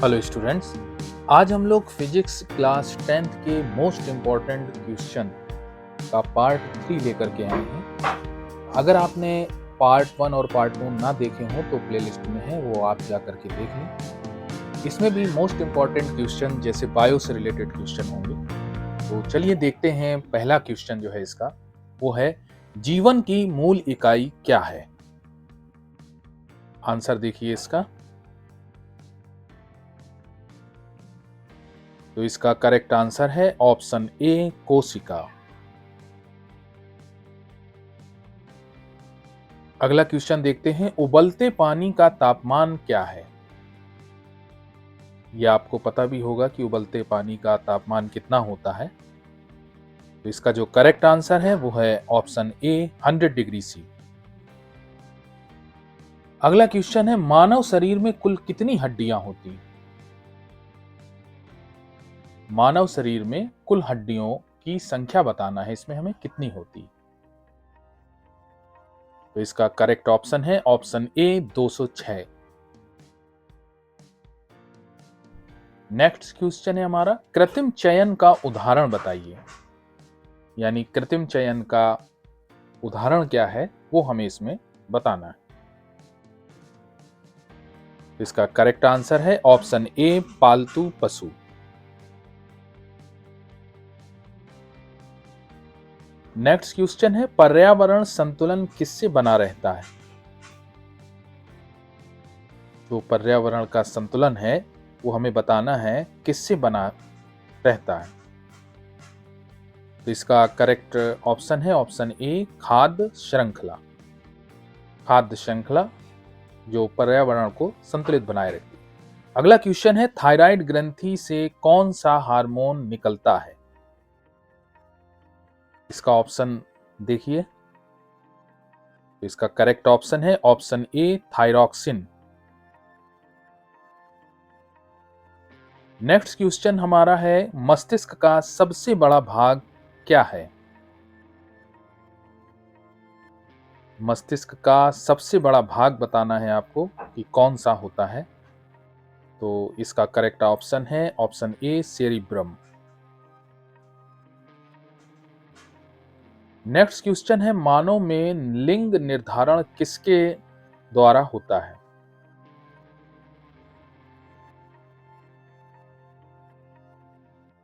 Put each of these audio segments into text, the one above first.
Hello students, आज हम लोग फिजिक्स क्लास 10th के मोस्ट इम्पॉर्टेंट क्वेश्चन का पार्ट 3 लेकर के आए हैं। अगर आपने पार्ट 1 और पार्ट 2 ना देखे हो तो प्लेलिस्ट में है, वो आप जा करके देख लें। इसमें भी मोस्ट इम्पॉर्टेंट क्वेश्चन जैसे बायो से रिलेटेड क्वेश्चन होंगे। तो चलिए देखते हैं। पहला क्वेश्चन जो है इसका वो है, जीवन की मूल इकाई क्या है? आंसर देखिए इसका। तो इसका करेक्ट आंसर है ऑप्शन ए, कोशिका। अगला क्वेश्चन देखते हैं, उबलते पानी का तापमान क्या है? यह आपको पता भी होगा कि उबलते पानी का तापमान कितना होता है। तो इसका जो करेक्ट आंसर है वो है ऑप्शन ए, 100 डिग्री सी। अगला क्वेश्चन है, मानव शरीर में कुल कितनी हड्डियां होती हैं? मानव शरीर में कुल हड्डियों की संख्या बताना है, इसमें हमें कितनी होती है। तो इसका करेक्ट ऑप्शन है ऑप्शन ए, 206। नेक्स्ट क्वेश्चन है हमारा, कृत्रिम चयन का उदाहरण बताइए। यानी कृत्रिम चयन का उदाहरण क्या है वो हमें इसमें बताना है। इसका करेक्ट आंसर है ऑप्शन ए, पालतू पशु। नेक्स्ट क्वेश्चन है, पर्यावरण संतुलन किससे बना रहता है? जो पर्यावरण का संतुलन है वो हमें बताना है किससे बना रहता है। तो इसका करेक्ट ऑप्शन है ऑप्शन ए, खाद्य श्रृंखला। खाद्य श्रृंखला जो पर्यावरण को संतुलित बनाए रखती है। अगला क्वेश्चन है, थायराइड ग्रंथि से कौन सा हार्मोन निकलता है? इसका ऑप्शन देखिए। इसका करेक्ट ऑप्शन है ऑप्शन ए, थायरॉक्सिन। नेक्स्ट क्वेश्चन हमारा है, मस्तिष्क का सबसे बड़ा भाग क्या है? मस्तिष्क का सबसे बड़ा भाग बताना है आपको कि कौन सा होता है। तो इसका करेक्ट ऑप्शन है ऑप्शन ए, सेरिब्रम। नेक्स्ट क्वेश्चन है, मानव में लिंग निर्धारण किसके द्वारा होता है?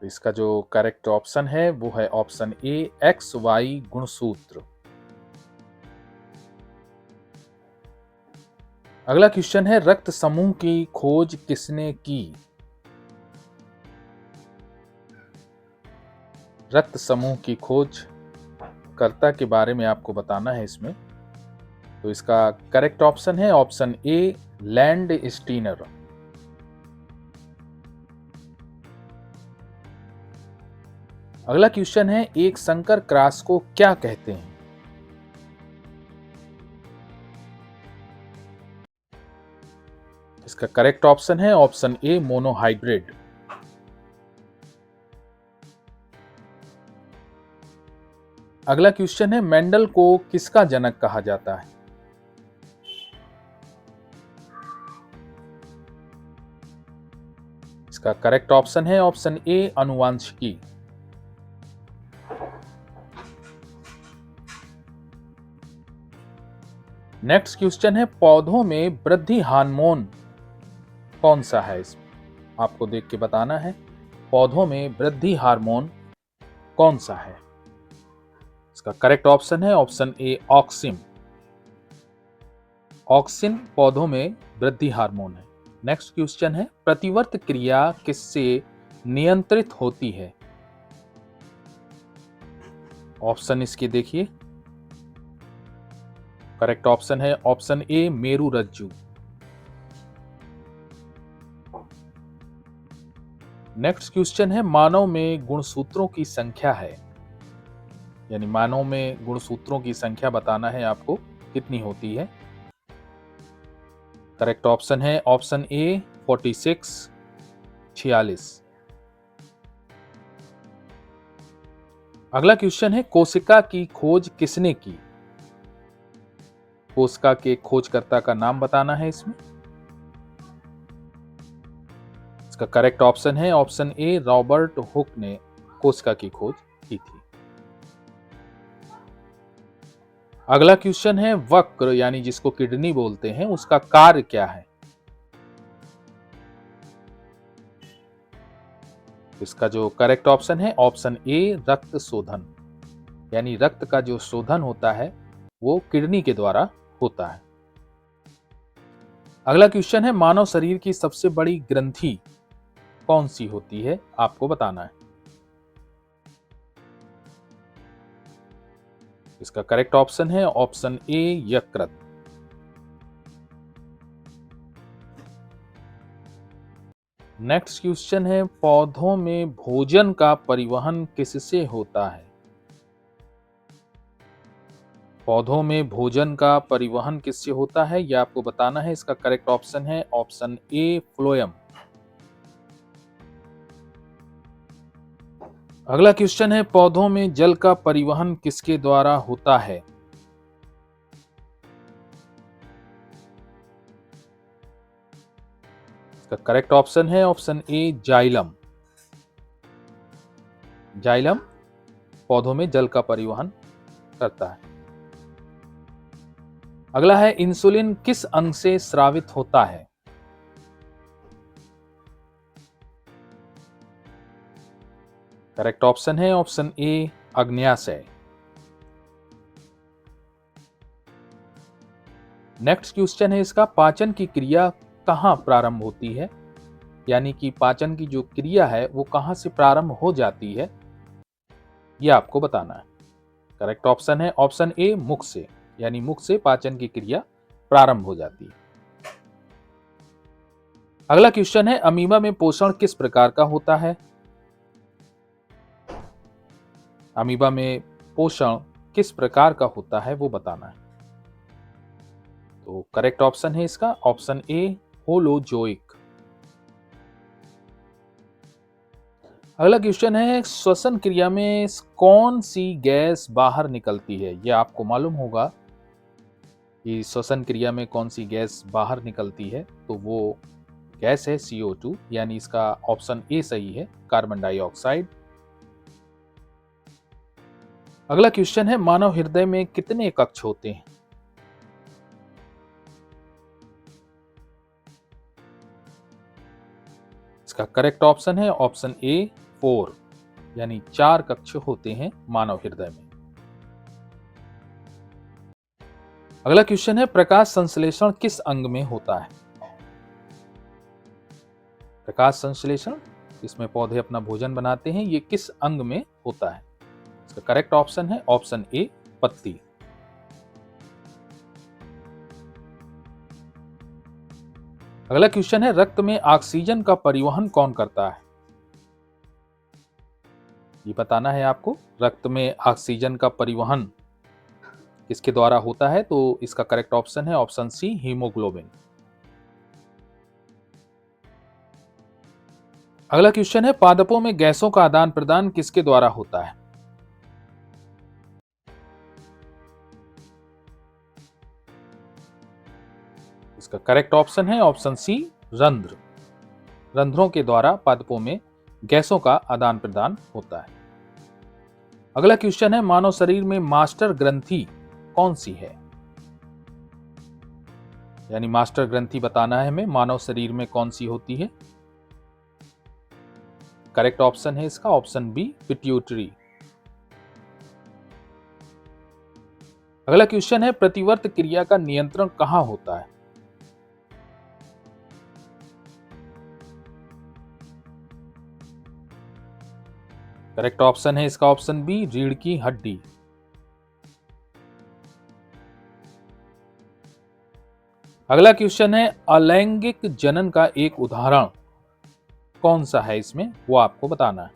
तो इसका जो करेक्ट ऑप्शन है वो है ऑप्शन ए, एक्स वाई गुणसूत्र। अगला क्वेश्चन है, रक्त समूह की खोज किसने की? रक्त समूह की खोज कर्ता के बारे में आपको बताना है इसमें। तो इसका करेक्ट ऑप्शन है ऑप्शन ए, लैंड स्टीनर। अगला क्वेश्चन है, एक संकर क्रॉस को क्या कहते हैं? इसका करेक्ट ऑप्शन है ऑप्शन ए, मोनोहाइब्रिड। अगला क्वेश्चन है, मेंडल को किसका जनक कहा जाता है? इसका करेक्ट ऑप्शन है ऑप्शन ए, आनुवंशिकी। नेक्स्ट क्वेश्चन है, पौधों में वृद्धि हार्मोन कौन सा है? इसमें आपको देख के बताना है, पौधों में वृद्धि हार्मोन कौन सा है। इसका करेक्ट ऑप्शन है ऑप्शन ए, ऑक्सिन। ऑक्सिन पौधों में वृद्धि हार्मोन है। नेक्स्ट क्वेश्चन है, प्रतिवर्त क्रिया किससे नियंत्रित होती है? ऑप्शन इसके देखिए। करेक्ट ऑप्शन है ऑप्शन ए, मेरुरज्जु। नेक्स्ट क्वेश्चन है, मानव में गुणसूत्रों की संख्या है। यानी मानव में गुणसूत्रों की संख्या बताना है आपको कितनी होती है। करेक्ट ऑप्शन है ऑप्शन ए, 46, 46। अगला क्वेश्चन है, कोशिका की खोज किसने की? कोशिका के खोजकर्ता का नाम बताना है इसमें। इसका करेक्ट ऑप्शन है ऑप्शन ए, रॉबर्ट हुक ने कोशिका की खोज की थी। अगला क्वेश्चन है वक्र यानी जिसको किडनी बोलते हैं उसका कार्य क्या है? इसका जो करेक्ट ऑप्शन है ऑप्शन ए, रक्त शोधन, यानी रक्त का जो शोधन होता है वो किडनी के द्वारा होता है। अगला क्वेश्चन है मानव शरीर की सबसे बड़ी ग्रंथि कौन सी होती है, आपको बताना है। इसका करेक्ट ऑप्शन है ऑप्शन ए, यकृत। नेक्स्ट क्वेश्चन है पौधों में भोजन का परिवहन किससे होता है? पौधों में भोजन का परिवहन किससे होता है यह आपको बताना है। इसका करेक्ट ऑप्शन है ऑप्शन ए, फ्लोएम। अगला क्वेश्चन है पौधों में जल का परिवहन किसके द्वारा होता है? इसका करेक्ट ऑप्शन है ऑप्शन ए, जाइलम। जाइलम पौधों में जल का परिवहन करता है। अगला है इंसुलिन किस अंग से स्रावित होता है? करेक्ट ऑप्शन है ऑप्शन ए, अग्न्याशय। नेक्स्ट क्वेश्चन है इसका पाचन की क्रिया कहां प्रारंभ होती है, यानी कि पाचन की जो क्रिया है वो कहां से प्रारंभ हो जाती है यह आपको बताना है। करेक्ट ऑप्शन है ऑप्शन ए, मुख से, यानी मुख से पाचन की क्रिया प्रारंभ हो जाती है। अगला क्वेश्चन है अमीबा में पोषण किस प्रकार का होता है? अमीबा में पोषण किस प्रकार का होता है वो बताना है। तो करेक्ट ऑप्शन है इसका ऑप्शन ए, होलोजोइक। अगला क्वेश्चन है श्वसन क्रिया में कौन सी गैस बाहर निकलती है? यह आपको मालूम होगा कि श्वसन क्रिया में कौन सी गैस बाहर निकलती है, तो वो गैस है CO2, यानी इसका ऑप्शन ए सही है, कार्बन डाइऑक्साइड। अगला क्वेश्चन है मानव हृदय में कितने कक्ष होते हैं? इसका करेक्ट ऑप्शन है ऑप्शन ए, 4, यानी 4 कक्ष होते हैं मानव हृदय में। अगला क्वेश्चन है प्रकाश संश्लेषण किस अंग में होता है? प्रकाश संश्लेषण इसमें पौधे अपना भोजन बनाते हैं, ये किस अंग में होता है? इसका करेक्ट ऑप्शन है ऑप्शन ए, पत्ती। अगला क्वेश्चन है रक्त में ऑक्सीजन का परिवहन कौन करता है? ये बताना है आपको, रक्त में ऑक्सीजन का परिवहन किसके द्वारा होता है? तो इसका करेक्ट ऑप्शन है ऑप्शन सी, हीमोग्लोबिन। अगला क्वेश्चन है पादपों में गैसों का आदान प्रदान किसके द्वारा होता है? इसका करेक्ट ऑप्शन है ऑप्शन सी, रंध्र। रंध्रों के द्वारा पादपों में गैसों का आदान प्रदान होता है। अगला क्वेश्चन है मानव शरीर में मास्टर ग्रंथि कौन सी है? यानी मास्टर ग्रंथि बताना है हमें, मानव शरीर में कौन सी होती है। करेक्ट ऑप्शन है इसका ऑप्शन बी, पिट्यूटरी। अगला क्वेश्चन है प्रतिवर्त क्रिया का नियंत्रण कहां होता है? करेक्ट ऑप्शन है इसका ऑप्शन बी, रीढ़ की हड्डी। अगला क्वेश्चन है अलैंगिक जनन का एक उदाहरण कौन सा है इसमें, वो आपको बताना है।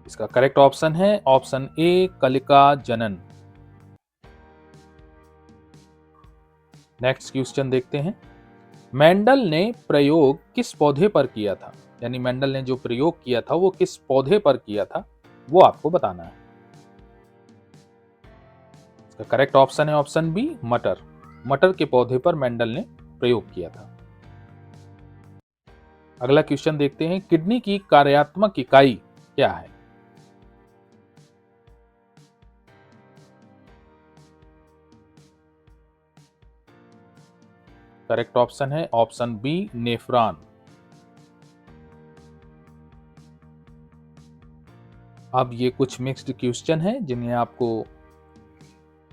इसका करेक्ट ऑप्शन है ऑप्शन ए, कलिका जनन। नेक्स्ट क्वेश्चन देखते हैं मेंडल ने प्रयोग किस पौधे पर किया था? यानी मेंडल ने जो प्रयोग किया था वो किस पौधे पर किया था वो आपको बताना है। इसका करेक्ट ऑप्शन है ऑप्शन बी, मटर। मटर के पौधे पर मेंडल ने प्रयोग किया था। अगला क्वेश्चन देखते हैं, किडनी की कार्यात्मक इकाई क्या है? करेक्ट ऑप्शन है ऑप्शन बी, नेफ्रॉन। अब ये कुछ मिक्स्ड क्वेश्चन हैं जिन्हें आपको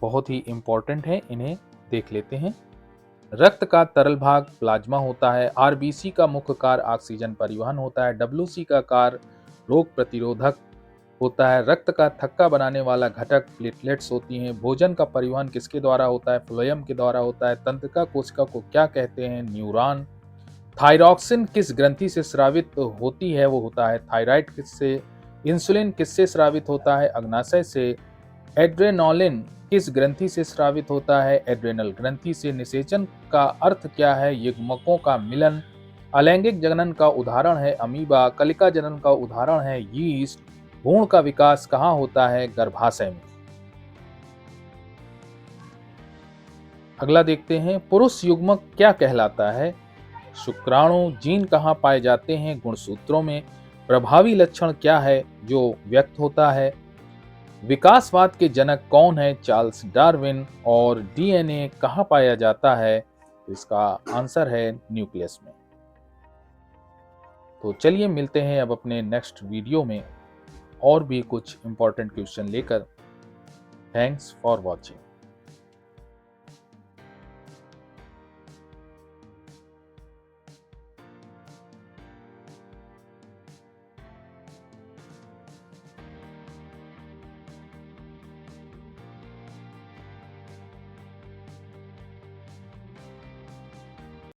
बहुत ही इंपॉर्टेंट है, इन्हें देख लेते हैं। रक्त का तरल भाग प्लाज्मा होता है। आरबीसी का मुख्य कार्य ऑक्सीजन परिवहन होता है। डब्ल्यूसी का कार्य रोग प्रतिरोधक होता है। रक्त का थक्का बनाने वाला घटक प्लेटलेट्स होती हैं। भोजन का परिवहन किसके द्वारा होता है? फ्लोएम के द्वारा होता है। तंत्रिका कोशिका को क्या कहते हैं? न्यूरॉन। थायरॉक्सिन किस ग्रंथि से स्रावित होती है? वो होता है थायराइड किससे। इंसुलिन किससे स्रावित होता है? अग्नाशय से। एड्रेनोलिन किस ग्रंथि से स्रावित होता है? एड्रेनल ग्रंथि से। निषेचन का अर्थ क्या है? युग्मकों का मिलन। अलैंगिक जनन का उदाहरण है अमीबा। कलिका जनन का उदाहरण है यीस्ट। भ्रूण का विकास कहाँ होता है? गर्भाशय में। अगला देखते हैं, पुरुष युग्मक क्या कहलाता है? शुक्राणु। जीन कहाँ पाए जाते हैं? गुणसूत्रों में। प्रभावी लक्षण क्या है जो व्यक्त होता है? विकासवाद के जनक कौन है? Charles Darwin. और डीएनए कहाँ पाया जाता है? तो इसका आंसर है न्यूक्लियस में। तो चलिए मिलते हैं अब अपने नेक्स्ट वीडियो में और भी कुछ इंपॉर्टेंट क्वेश्चन लेकर। Thanks for watching.